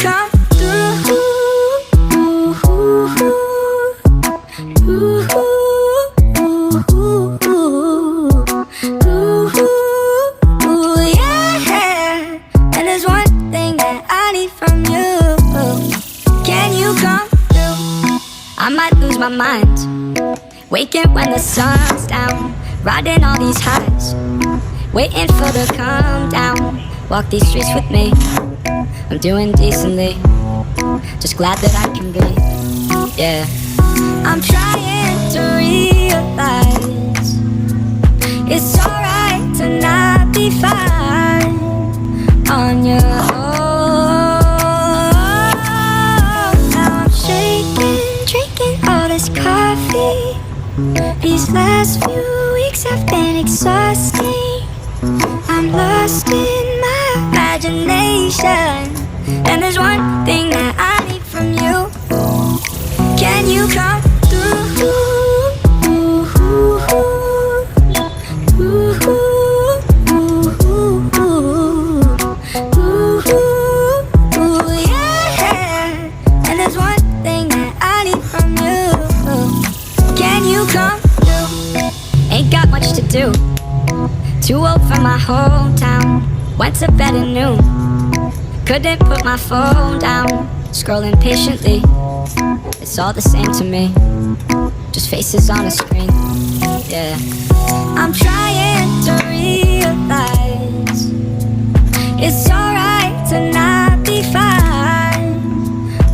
come through? Yeah. And there's one thing that I need from you. Can you come through? I might lose my mind, waking when the sun's down, riding all these highs, waiting for the calm down. Walk these streets with me, I'm doing decently, just glad that I can be, yeah. I'm trying to realize it's alright to not be fine on your own. Now I'm shaking, drinking all this coffee. These last few weeks have been exhausting. I'm lost in my imagination, and there's one thing that I need from you. Can you come through? Yeah. And there's one thing that I need from you. Can you come through? Ain't got much to do, too old for my hometown. Went to bed at noon, couldn't put my phone down. Scrolling patiently, it's all the same to me, just faces on a screen, yeah. I'm trying to realize it's alright to not be fine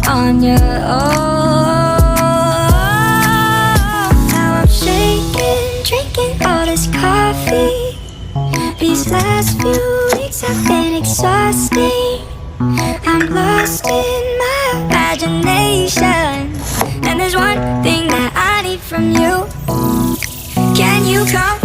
on your own. Now I'm shaking, drinking all this coffee. These last few weeks have been exhausting. I'm lost in my imagination, and there's one thing that I need from you. Can you come